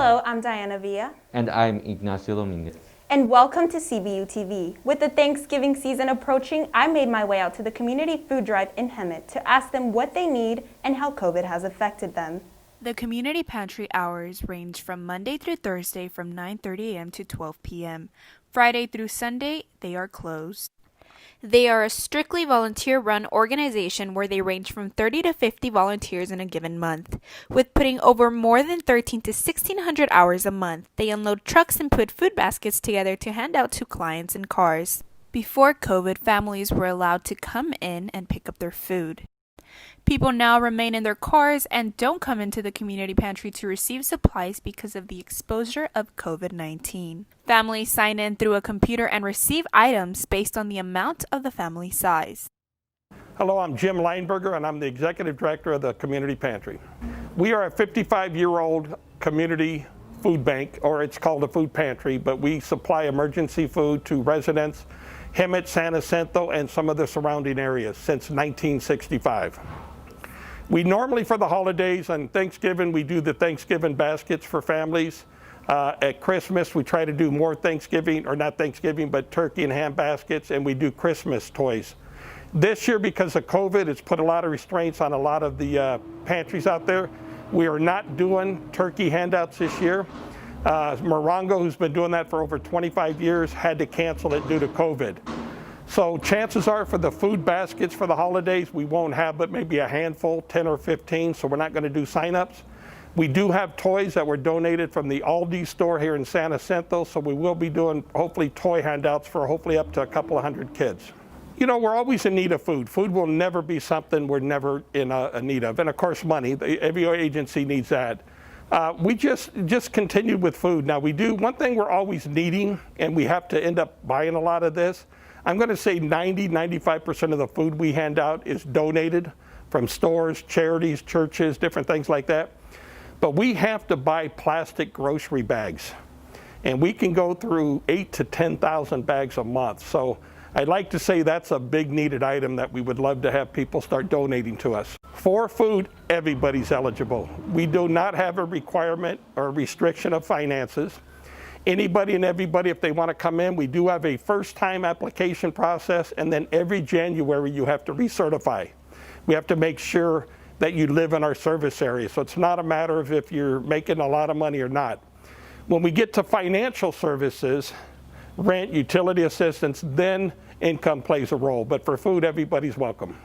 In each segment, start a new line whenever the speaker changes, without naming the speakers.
Hello, I'm Diana Villa.
And I'm Ignacio Dominguez.
And welcome to CBU TV. With the Thanksgiving season approaching, I made my way out to the community food drive in Hemet to ask them what they need and how COVID has affected them.
The community pantry hours range from Monday through Thursday from 9:30 a.m. to 12 p.m. Friday through Sunday, they are closed. They are a strictly volunteer-run organization where they range from 30 to 50 volunteers in a given month. With putting over more than 13 to 1,600 hours a month, they unload trucks and put food baskets together to hand out to clients in cars. Before COVID, families were allowed to come in and pick up their food. People now remain in their cars and don't come into the community pantry to receive supplies because of the exposure of COVID-19. Families sign in through a computer and receive items based on the amount of the family size.
Hello, I'm Jim Lineberger, and I'm the Executive Director of the Community Pantry. We are a 55-year-old community food bank, or it's called a food pantry, but we supply emergency food to residents, Hemet, San Jacinto, and some of the surrounding areas since 1965. We normally, for the holidays and Thanksgiving, we do the Thanksgiving baskets for families. At Christmas, we try to do more Thanksgiving, or not Thanksgiving, but turkey and ham baskets, and we do Christmas toys. This year, because of COVID, it's put a lot of restraints on a lot of the pantries out there. We are not doing turkey handouts this year. Morongo, who's been doing that for over 25 years, had to cancel it due to COVID. So chances are for the food baskets for the holidays, we won't have but maybe a handful, 10 or 15, so we're not going to do sign-ups. We do have toys that were donated from the Aldi store here in San Jacinto, so we will be doing hopefully toy handouts for hopefully up to a couple of hundred kids. You know, we're always in need of food. Food will never be something we're never in a need of. And of course, money. Every agency needs that. We just continued with food. Now we do, one thing we're always needing, and we have to end up buying a lot of this. I'm going to say 95% of the food we hand out is donated from stores, charities, churches, different things like that. But we have to buy plastic grocery bags. And we can go through 8,000 to 10,000 bags a month. So I'd like to say that's a big needed item that we would love to have people start donating to us. For food, everybody's eligible. We do not have a requirement or restriction of finances. Anybody and everybody, if they want to come in, we do have a first-time application process, and then every January you have to recertify. We have to make sure that you live in our service area, so it's not a matter of if you're making a lot of money or not. When we get to financial services, rent, utility assistance, then income plays a role, but for food, everybody's welcome.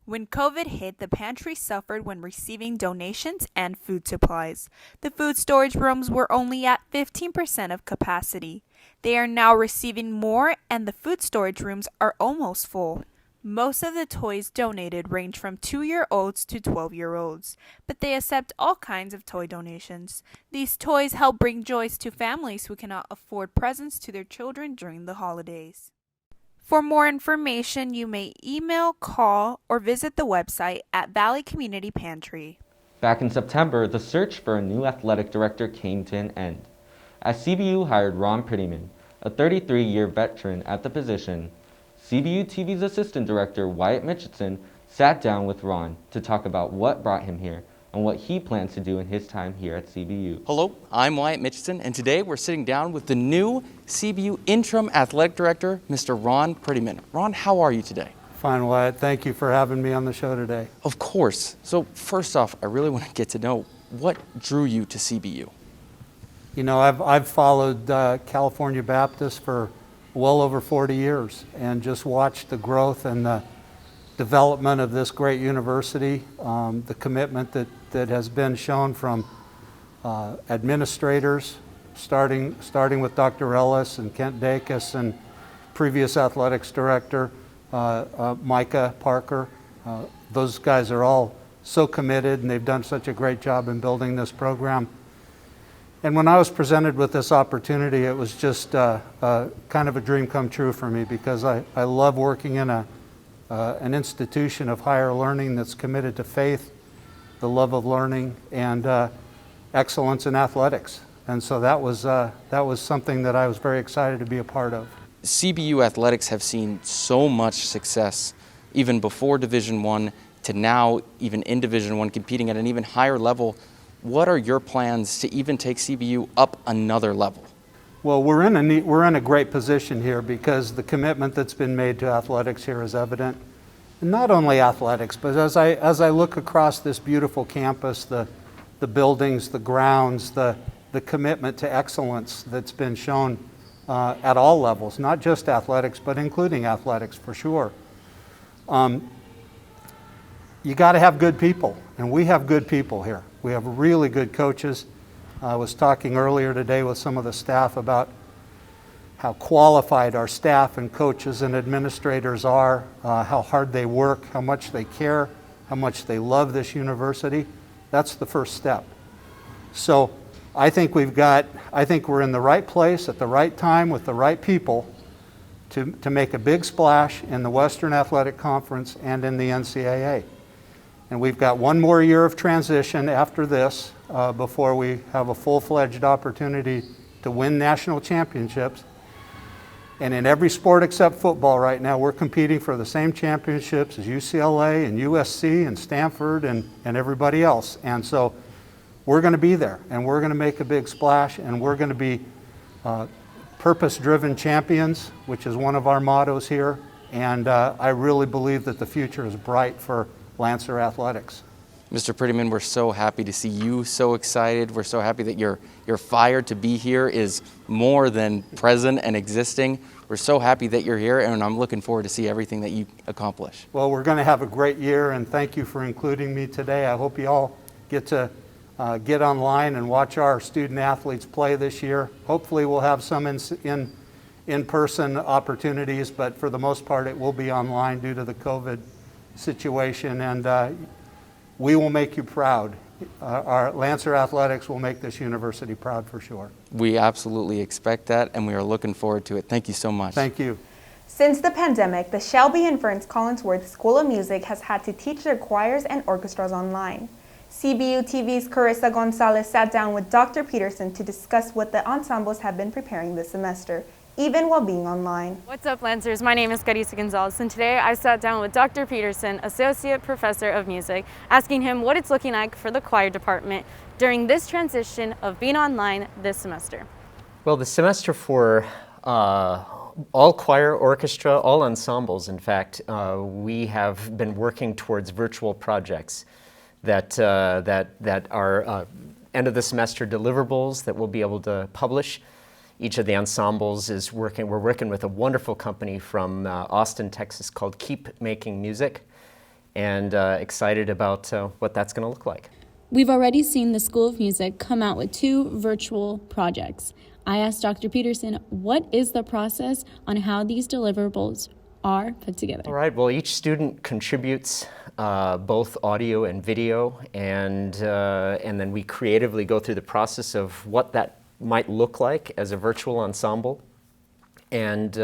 When COVID hit, the pantry suffered when receiving donations and food supplies. The food storage rooms were only at 15% of capacity. They are now receiving more, and the food storage rooms are almost full. Most of the toys donated range from 2-year-olds to 12-year-olds, but they accept all kinds of toy donations. These toys help bring joys to families who cannot afford presents to their children during the holidays. For more information, you may email, call, or visit the website at Valley Community Pantry.
Back in September, the search for a new athletic director came to an end, as CBU hired Ron Prettyman, a 33-year veteran at the position. CBU TV's assistant director, Wyatt Mitchison, sat down with Ron to talk about what brought him here and what he plans to do in his time here at CBU.
Hello, I'm Wyatt Mitchison, and today we're sitting down with the new CBU Interim Athletic Director, Mr. Ron Prettyman. Ron, how are you today?
Fine, Wyatt. Thank you for having me on the show today.
Of course. So first off, I really want to get to know what drew you to CBU.
You know, I've followed California Baptist for well over 40 years and just watched the growth and the development of this great university, the commitment that has been shown from administrators, starting with Dr. Ellis and Kent Dacus and previous athletics director, Micah Parker. Those guys are all so committed, and they've done such a great job in building this program. And when I was presented with this opportunity, it was just kind of a dream come true for me, because I love working in an institution of higher learning that's committed to faith, the love of learning, and excellence in athletics. And so that was something that I was very excited to be a part of.
CBU athletics have seen so much success, even before Division I to now even in Division I, competing at an even higher level. what are your plans to even take CBU up another level?
Well, we're in a great position here because the commitment that's been made to athletics here is evident. And not only athletics, but as I look across this beautiful campus, the buildings, the grounds, the commitment to excellence that's been shown at all levels, not just athletics, but including athletics for sure. You got to have good people, and we have good people here. We have really good coaches. I was talking earlier today with some of the staff about how qualified our staff and coaches and administrators are, how hard they work, how much they care, how much they love this university. That's the first step. So I think we're in the right place at the right time with the right people to make a big splash in the Western Athletic Conference and in the NCAA. And we've got one more year of transition after this before we have a full-fledged opportunity to win national championships. And in every sport except football right now, we're competing for the same championships as UCLA and USC and Stanford and everybody else. And so we're going to be there, and we're going to make a big splash, and we're going to be purpose-driven champions, which is one of our mottos here. And I really believe that the future is bright for Lancer Athletics.
Mr. Prettyman, we're so happy to see you so excited. We're so happy that your fire to be here is more than present and existing. We're so happy that you're here, and I'm looking forward to see everything that you accomplish.
Well, we're going to have a great year, and thank you for including me today. I hope you all get to get online and watch our student athletes play this year. Hopefully we'll have some in-person opportunities, but for the most part it will be online due to the COVID situation, and we will make you proud. Our Lancer Athletics will make this university proud for sure.
We absolutely expect that, and we are looking forward to it. Thank you so much.
Thank you.
Since the pandemic, the Shelby and Ferns Collinsworth School of Music has had to teach their choirs and orchestras online. CBU TV's Carissa Gonzalez sat down with Dr. Peterson to discuss what the ensembles have been preparing this semester, even while being online.
What's up, Lancers? My name is Carissa Gonzalez, and today I sat down with Dr. Peterson, Associate Professor of Music, asking him what it's looking like for the choir department during this transition of being online this semester.
Well, the semester for all choir, orchestra, all ensembles, in fact, we have been working towards virtual projects that are end of the semester deliverables that we'll be able to publish. Each of the ensembles is working, we're working with a wonderful company from Austin, Texas called Keep Making Music, and excited about what that's going to look like.
We've already seen the School of Music come out with 2 virtual projects. I asked Dr. Peterson, what is the process on how these deliverables are put together?
All right, well, each student contributes both audio and video, and then we creatively go through the process of what that might look like as a virtual ensemble, and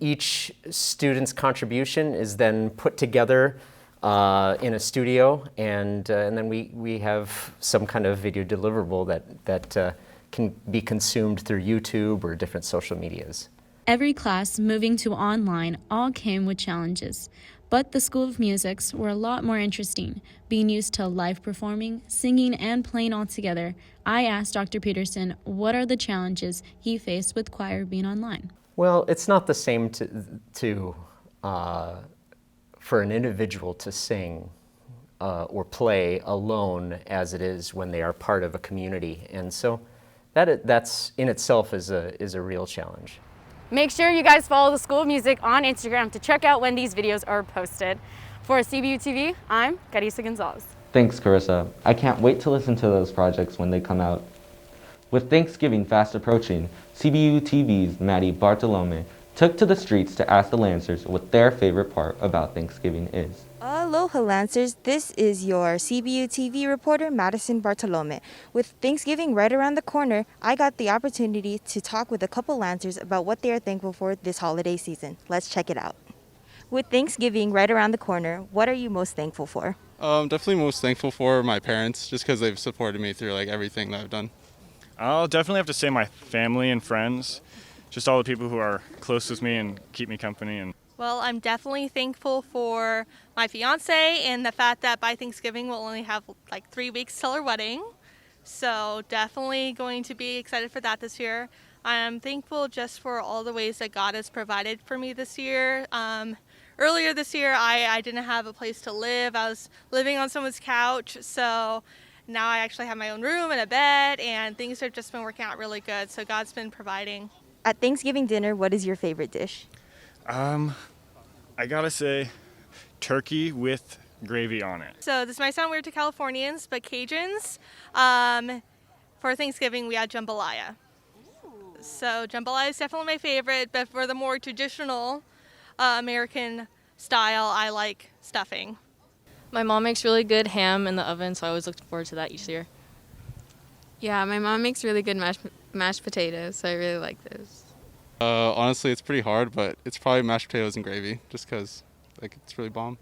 each student's contribution is then put together in a studio, and then we have some kind of video deliverable that can be consumed through YouTube or different social medias.
Every class moving to online all came with challenges, but the School of Musics were a lot more interesting, being used to live performing, singing, and playing all together. I asked Dr. Peterson what are the challenges he faced with choir being online.
Well, it's not the same for an individual to sing or play alone as it is when they are part of a community, and so that's in itself is a real challenge.
Make sure you guys follow the School of Music on Instagram to check out when these videos are posted. For CBU TV, I'm Carissa Gonzalez.
Thanks, Carissa. I can't wait to listen to those projects when they come out. With Thanksgiving fast approaching, CBU TV's Maddie Bartolome took to the streets to ask the Lancers what their favorite part about Thanksgiving is.
Aloha Lancers, this is your CBU TV reporter Madison Bartolome. With Thanksgiving right around the corner, I got the opportunity to talk with a couple Lancers about what they are thankful for this holiday season. Let's check it out. With Thanksgiving right around the corner, what are you most thankful for?
Definitely most thankful for my parents, just because they've supported me through everything that I've done.
I'll definitely have to say my family and friends, just all the people who are close with me and keep me company. Well, I'm definitely thankful for my fiance and the fact that by Thanksgiving we'll only have like 3 weeks till our wedding. So definitely going to be excited for that this year. I'm thankful just for all the ways that God has provided for me this year. Earlier this year, I didn't have a place to live. I was living on someone's couch. So now I actually have my own room and a bed, and things have just been working out really good. So God's been providing.
At Thanksgiving dinner, what is your favorite dish?
I gotta say, turkey with gravy on it.
So this might sound weird to Californians, but Cajuns, for Thanksgiving we had jambalaya. So jambalaya is definitely my favorite, but for the more traditional American style, I like stuffing.
My mom makes really good ham in the oven, so I always look forward to that each year.
Yeah, my mom makes really good mashed potatoes, so I really like those.
Honestly, it's pretty hard, but it's probably mashed potatoes and gravy, just because it's really bomb.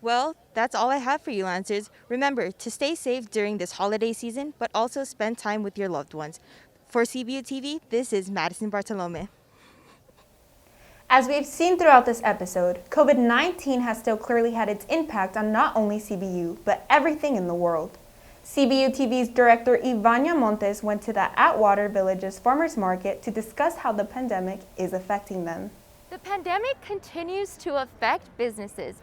Well, that's all I have for you, Lancers. Remember to stay safe during this holiday season, but also spend time with your loved ones. For CBU TV, this is Madison Bartolome.
As we've seen throughout this episode, COVID-19 has still clearly had its impact on not only CBU, but everything in the world. CBU TV's director Ivania Montes went to the Atwater Village's farmers market to discuss how the pandemic is affecting them.
The pandemic continues to affect businesses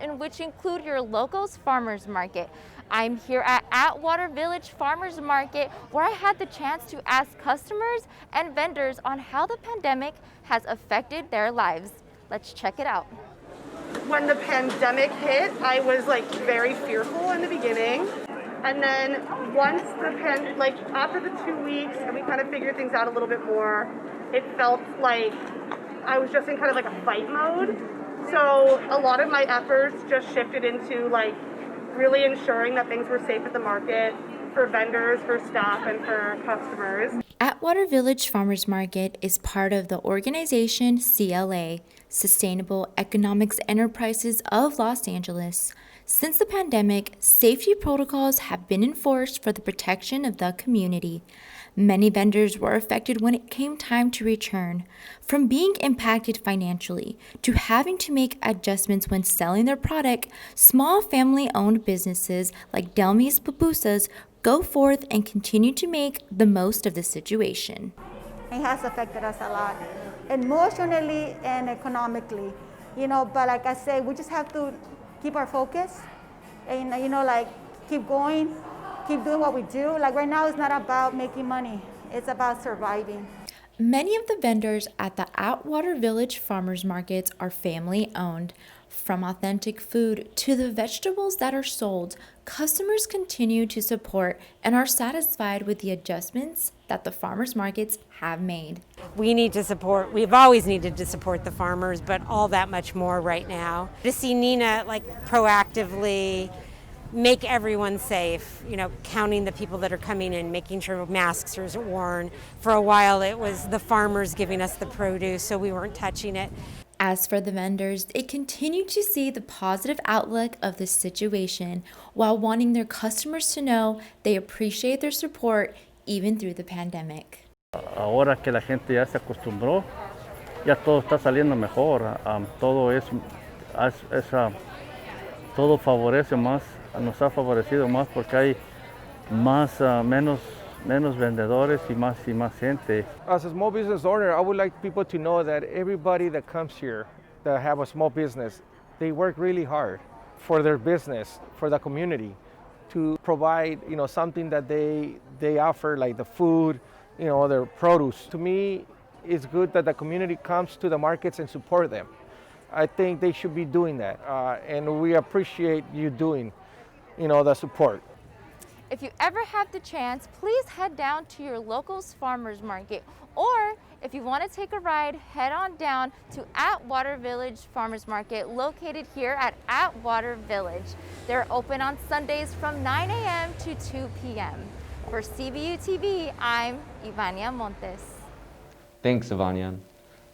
in which include your local's farmers market. I'm here at Atwater Village Farmers Market, where I had the chance to ask customers and vendors on how the pandemic has affected their lives. Let's check it out.
When the pandemic hit, I was very fearful in the beginning. And then once after the 2 weeks and we kind of figured things out a little bit more, it felt like I was just in kind of a fight mode. So a lot of my efforts just shifted into really ensuring that things were safe at the market for vendors, for staff, and for customers.
Atwater Village Farmers Market is part of the organization CLA, Sustainable Economics Enterprises of Los Angeles. Since the pandemic, safety protocols have been enforced for the protection of the community. Many vendors were affected when it came time to return, from being impacted financially to having to make adjustments when selling their product. Small family-owned businesses like Delmi's Pupusas go forth and continue to make the most of the situation.
It has affected us a lot, emotionally and economically, but like I say, we just have to keep our focus and, keep going, keep doing what we do. Right now, it's not about making money. It's about surviving.
Many of the vendors at the Atwater Village Farmers Markets are family-owned. From authentic food to the vegetables that are sold, customers continue to support and are satisfied with the adjustments that the farmers markets have made.
We've always needed to support the farmers, but all that much more right now. To see Nina proactively make everyone safe, counting the people that are coming in, making sure masks are worn. For a while it was the farmers giving us the produce, so we weren't touching it.
As for the vendors, they continue to see the positive outlook of the situation while wanting their customers to know they appreciate their support even through the pandemic.
Ahora que la gente ya se acostumbró, ya todo está saliendo mejor. Todo favorece más, nos ha favorecido más porque hay menos vendedores y más gente.
As a small business owner, I would like people to know that everybody that comes here that have a small business, they work really hard for their business, for the community, to provide something that they offer, like the food, their produce. To me, it's good that the community comes to the markets and support them. I think they should be doing that, and we appreciate you doing the support.
If you ever have the chance, please head down to your local's farmers market, or if you want to take a ride, head on down to Atwater Village Farmers Market, located here at Atwater Village. They're open on Sundays from 9 a.m. to 2 p.m. For CBU TV, I'm Ivania Montes.
Thanks, Ivania.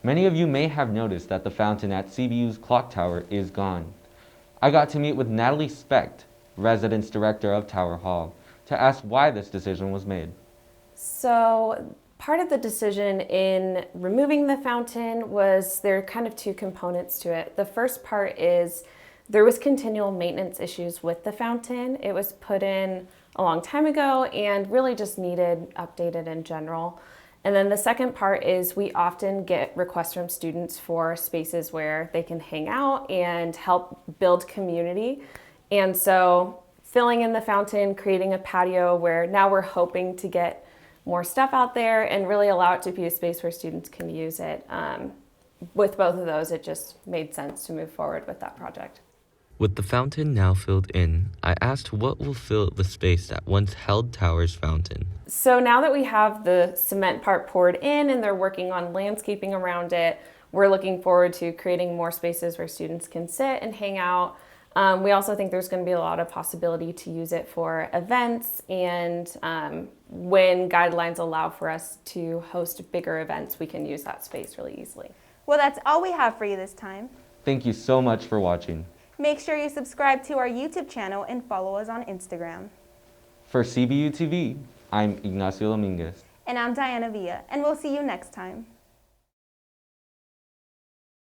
Many of you may have noticed that the fountain at CBU's clock tower is gone. I got to meet with Natalie Specht, Residence Director of Tower Hall, to ask why this decision was made.
So
Part of the decision in removing the fountain was there are kind of two components to it. The first part is there was continual maintenance issues with the fountain. It was put in a long time ago and really just needed updated in general. And then the second part is we often get requests from students for spaces where they can hang out and help build community. And so filling in the fountain, creating a patio where now we're hoping to get more stuff out there and really allow it to be a space where students can use it. With both of those, it just made sense to move forward with that project.
With the fountain now filled in, I asked what will fill the space that once held Tower's fountain.
So now that we have the cement part poured in and they're working on landscaping around it, we're looking forward to creating more spaces where students can sit and hang out. We also think there's going to be a lot of possibility to use it for events, and when guidelines allow for us to host bigger events, we can use that space really easily.
Well, that's all we have for you this time.
Thank you so much for watching.
Make sure you subscribe to our YouTube channel and follow us on Instagram.
For CBU TV, I'm Ignacio Dominguez.
And I'm Diana Villa, and we'll see you next time.